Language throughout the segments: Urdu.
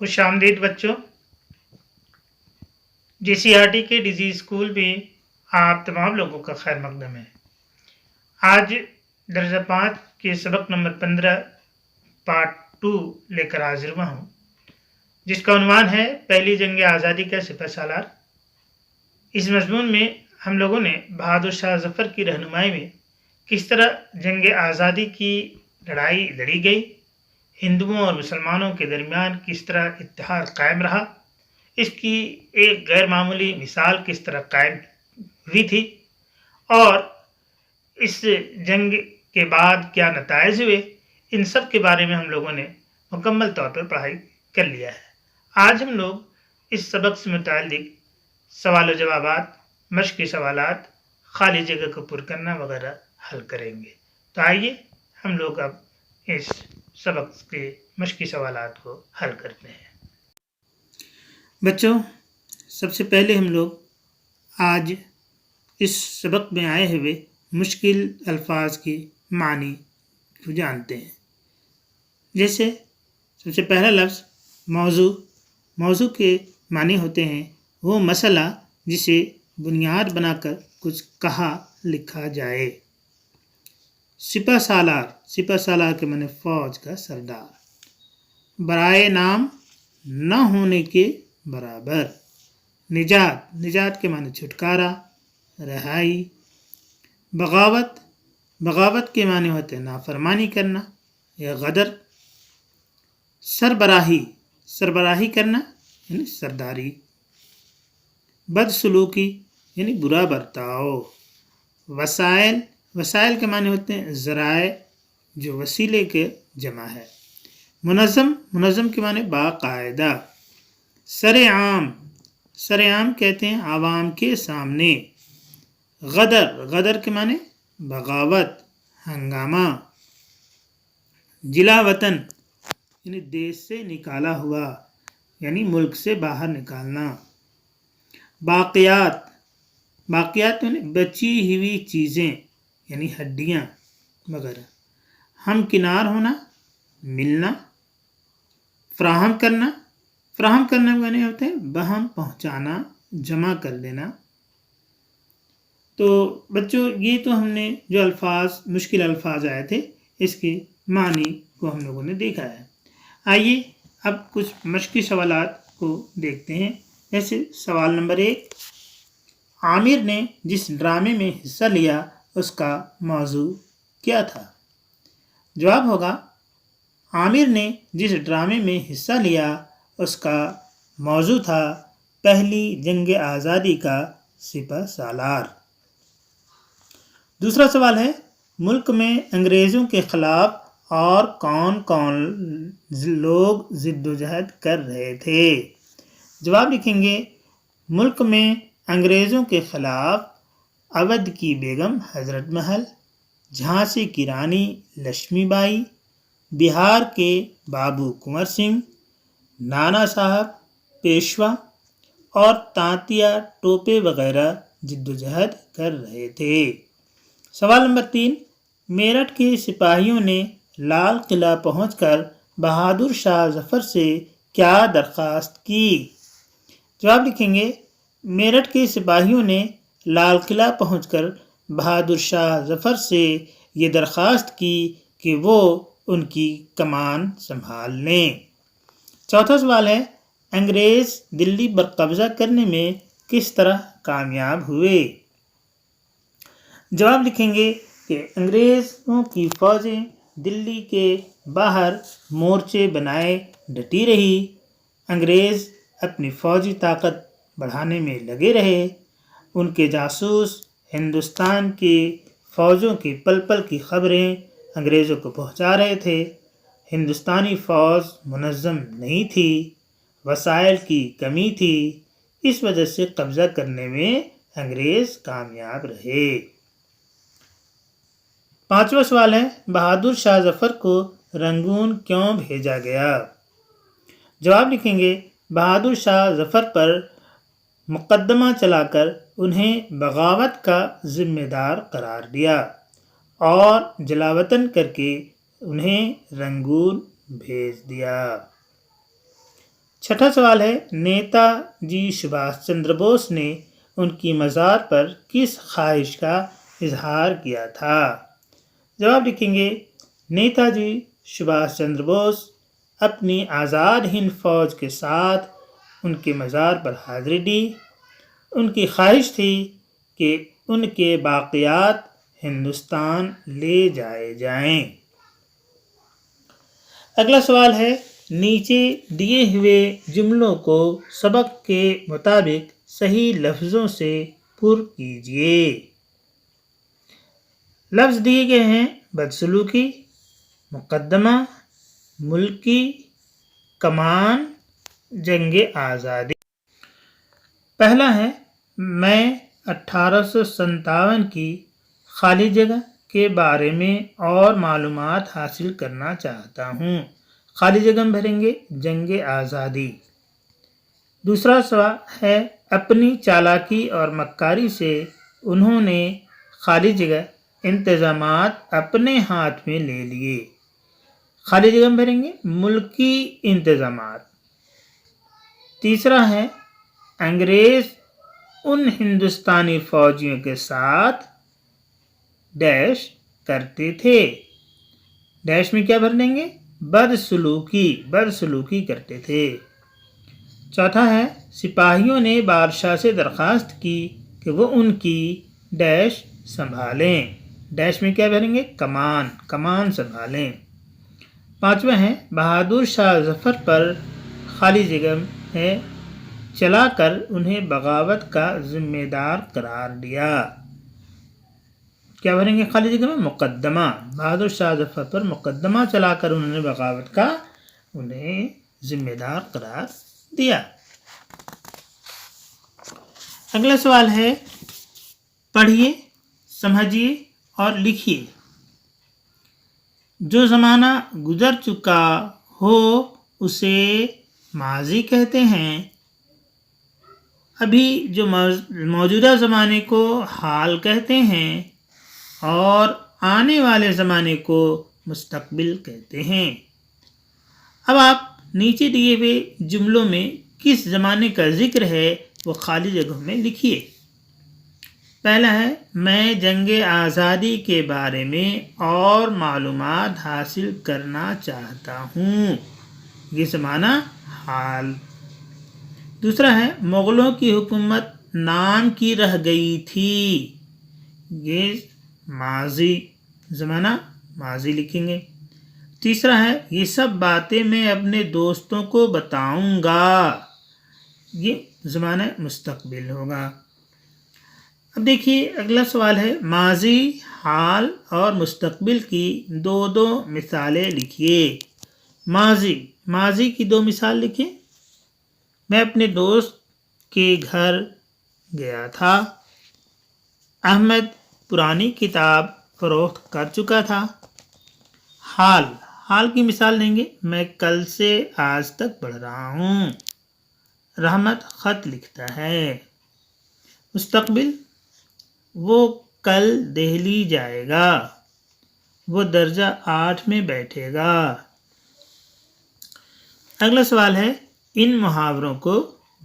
خوش آمدید بچوں، JCRT کے ڈیزی اسکول میں آپ تمام لوگوں کا خیر مقدم ہے۔ آج درجہ 5 کے سبق نمبر 15 پارٹ 2 لے کر حاضر ہوا ہوں، جس کا عنوان ہے پہلی جنگ آزادی کا سپہ سالار۔ اس مضمون میں ہم لوگوں نے بہادر شاہ ظفر کی رہنمائی میں کس طرح جنگ آزادی کی لڑائی لڑی گئی، ہندوؤں اور مسلمانوں کے درمیان کس طرح اتحاد قائم رہا، اس کی ایک غیر معمولی مثال کس طرح قائم ہوئی تھی، اور اس جنگ کے بعد کیا نتائج ہوئے، ان سب کے بارے میں ہم لوگوں نے مکمل طور پر پڑھائی کر لیا ہے۔ آج ہم لوگ اس سبق سے متعلق سوال و جوابات، مشقی سوالات، خالی جگہ کو پر کرنا وغیرہ حل کریں گے۔ تو آئیے ہم لوگ اب اس سبق کے مشقی سوالات کو حل کرتے ہیں۔ بچوں، سب سے پہلے ہم لوگ آج اس سبق میں آئے ہوئے مشکل الفاظ کے معنی کو جانتے ہیں۔ جیسے سب سے پہلا لفظ موضوع۔ موضوع کے معنی ہوتے ہیں وہ مسئلہ جسے بنیاد بنا کر کچھ کہا لکھا جائے۔ سپہ سالار۔ سپہ سالار کے معنی فوج کا سردار۔ برائے نام، نہ ہونے کے برابر۔ نجات۔ نجات کے معنی چھٹکارا، رہائی۔ بغاوت۔ بغاوت کے معنی ہوتے ہیں نافرمانی کرنا یا غدر۔ سربراہی۔ سربراہی کرنا یعنی سرداری۔ بدسلوکی یعنی برا برتاؤ۔ وسائل۔ وسائل کے معنی ہوتے ہیں ذرائع، جو وسیلے کے جمع ہے۔ منظم۔ منظم کے معنی باقاعدہ۔ سرعام۔ سرعام کہتے ہیں عوام کے سامنے۔ غدر۔ غدر کے معنی بغاوت، ہنگامہ۔ جلا وطن یعنی دیش سے نکالا ہوا، یعنی ملک سے باہر نکالنا۔ باقیات۔ باقیات یعنی بچی ہوئی چیزیں، یعنی ہڈیاں وغیرہ۔ ہمکنار ہونا، ملنا۔ فراہم کرنا۔ فراہم کرنا معنی ہوتے ہیں بہم پہنچانا، جمع کر دینا۔ تو بچوں، یہ تو ہم نے جو الفاظ، مشکل الفاظ آئے تھے، اس کے معنی کو ہم لوگوں نے دیکھا ہے۔ آئیے اب کچھ مشقی سوالات کو دیکھتے ہیں۔ جیسے سوال نمبر 1، عامر نے جس ڈرامے میں حصہ لیا اس کا موضوع کیا تھا؟ جواب ہوگا عامر نے جس ڈرامے میں حصہ لیا اس کا موضوع تھا پہلی جنگ آزادی کا سپہ سالار۔ دوسرا سوال ہے، ملک میں انگریزوں کے خلاف اور کون کون لوگ جد و جہد کر رہے تھے؟ جواب لکھیں گے، ملک میں انگریزوں کے خلاف اودھ کی بیگم حضرت محل، جھانسی کی رانی لکشمی بائی، بہار کے بابو کنور سنگھ، نانا صاحب پیشوا اور تانتیا ٹوپے وغیرہ جد و جہد کر رہے تھے۔ سوال نمبر 3، میرٹھ کے سپاہیوں نے لال قلعہ پہنچ کر بہادر شاہ ظفر سے کیا درخواست کی؟ جواب لکھیں گے، میرٹھ کے سپاہیوں نے لال قلعہ پہنچ کر بہادر شاہ ظفر سے یہ درخواست کی کہ وہ ان کی کمان سنبھال لیں۔ چوتھا سوال ہے، انگریز دلی پر قبضہ کرنے میں کس طرح کامیاب ہوئے؟ جواب لکھیں گے کہ انگریزوں کی فوجیں دلی کے باہر مورچے بنائے ڈٹی رہی۔ انگریز اپنی فوجی طاقت بڑھانے میں لگے رہے۔ ان کے جاسوس ہندوستان کی فوجوں کی پل پل کی خبریں انگریزوں کو پہنچا رہے تھے۔ ہندوستانی فوج منظم نہیں تھی، وسائل کی کمی تھی، اس وجہ سے قبضہ کرنے میں انگریز کامیاب رہے۔ پانچواں سوال ہے، بہادر شاہ ظفر کو رنگون کیوں بھیجا گیا؟ جواب لکھیں گے، بہادر شاہ ظفر پر مقدمہ چلا کر انہیں بغاوت کا ذمہ دار قرار دیا اور جلاوطن کر کے انہیں رنگون بھیج دیا۔ چھٹا سوال ہے نیتا جی سبھاش چندر بوس نے ان کی مزار پر کس خواہش کا اظہار کیا تھا؟ جواب لکھیں گے نیتا جی سبھاش چندر بوس اپنی آزاد ہند فوج کے ساتھ ان کے مزار پر حاضری دی۔ ان کی خواہش تھی کہ ان کے باقیات ہندوستان لے جائے جائیں۔ اگلا سوال ہے نیچے دیے ہوئے جملوں کو سبق کے مطابق صحیح لفظوں سے پر کیجیے۔ لفظ دیے گئے ہیں بدسلوکی، مقدمہ، ملکی، کمان، جنگ آزادی۔ پہلا ہے میں 1857 کی خالی جگہ کے بارے میں اور معلومات حاصل کرنا چاہتا ہوں۔ خالی جگہ میں بھریں گے جنگ آزادی۔ دوسرا سوال ہے اپنی چالاکی اور مکاری سے انہوں نے خالی جگہ انتظامات اپنے ہاتھ میں لے لیے۔ خالی جگہ میں بھریں گے ملکی انتظامات۔ تیسرا ہے انگریز ان ہندوستانی فوجیوں کے ساتھ ڈیش کرتے تھے۔ ڈیش میں کیا بھر دیں گے بدسلوکی کرتے تھے۔ چوتھا ہے سپاہیوں نے بادشاہ سے درخواست کی کہ وہ ان کی ڈیش سنبھالیں۔ ڈیش میں کیا بھریں گے کمان سنبھالیں۔ پانچواں ہے بہادر شاہ ظفر پر خالی جگہ ہے چلا کر انہیں بغاوت کا ذمہ دار قرار دیا۔ کیا بھریں گے خالی جگہ میں مقدمہ۔ بہادر شاہ ظفر پر مقدمہ چلا کر انہوں نے بغاوت کا انہیں ذمہ دار قرار دیا۔ اگلا سوال ہے پڑھیے، سمجھیے اور لکھیے۔ جو زمانہ گزر چکا ہو اسے ماضی کہتے ہیں۔ ابھی جو موجودہ زمانے کو حال کہتے ہیں اور آنے والے زمانے کو مستقبل کہتے ہیں۔ اب آپ نیچے دیے ہوئے جملوں میں کس زمانے کا ذکر ہے وہ خالی جگہوں میں لکھیے۔ پہلا ہے میں جنگ آزادی کے بارے میں اور معلومات حاصل کرنا چاہتا ہوں۔ یہ زمانہ حال۔ دوسرا ہے مغلوں کی حکومت نام کی رہ گئی تھی۔ یہ ماضی، زمانہ ماضی لکھیں گے۔ تیسرا ہے یہ سب باتیں میں اپنے دوستوں کو بتاؤں گا۔ یہ زمانہ مستقبل ہوگا۔ اب دیکھیے اگلا سوال ہے ماضی، حال اور مستقبل کی دو مثالیں لکھیے۔ ماضی کی 2 مثال لکھیں۔ میں اپنے دوست کے گھر گیا تھا۔ احمد پرانی کتاب فروخت کر چکا تھا۔ حال کی مثال دیں گے میں کل سے آج تک پڑھ رہا ہوں۔ رحمت خط لکھتا ہے۔ مستقبل وہ کل دہلی جائے گا۔ وہ درجہ 8 میں بیٹھے گا۔ اگلا سوال ہے ان محاوروں کو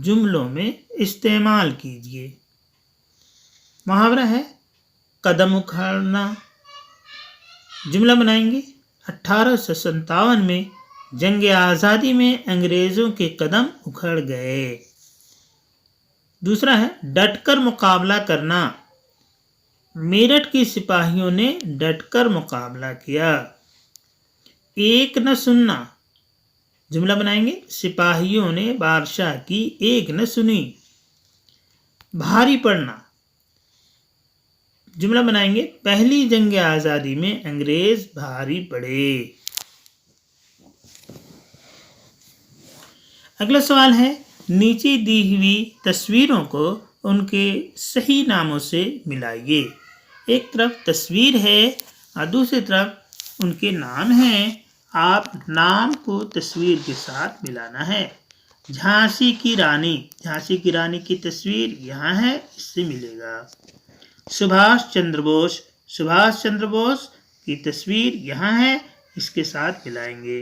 جملوں میں استعمال کیجیے۔ محاورہ ہے قدم اکھاڑنا۔ جملہ بنائیں گے 1857 میں جنگ آزادی میں انگریزوں کے قدم اکھڑ گئے۔ دوسرا ہے ڈٹ کر مقابلہ کرنا۔ میرٹھ کے سپاہیوں نے ڈٹ کر مقابلہ کیا۔ ایک نہ سننا۔ جملہ بنائیں گے سپاہیوں نے بادشاہ کی ایک نہ سنی۔ بھاری پڑنا۔ جملہ بنائیں گے پہلی جنگ آزادی میں انگریز بھاری پڑے۔ اگلا سوال ہے نیچے دی ہوئی تصویروں کو ان کے صحیح ناموں سے ملائیے۔ ایک طرف تصویر ہے اور دوسری طرف ان کے نام ہیں۔ آپ نام کو تصویر کے ساتھ ملانا ہے۔ جھانسی کی رانی کی تصویر یہاں ہے، اس سے ملے گا۔ سبھاش چندر بوس کی تصویر یہاں ہے، اس کے ساتھ ملائیں گے۔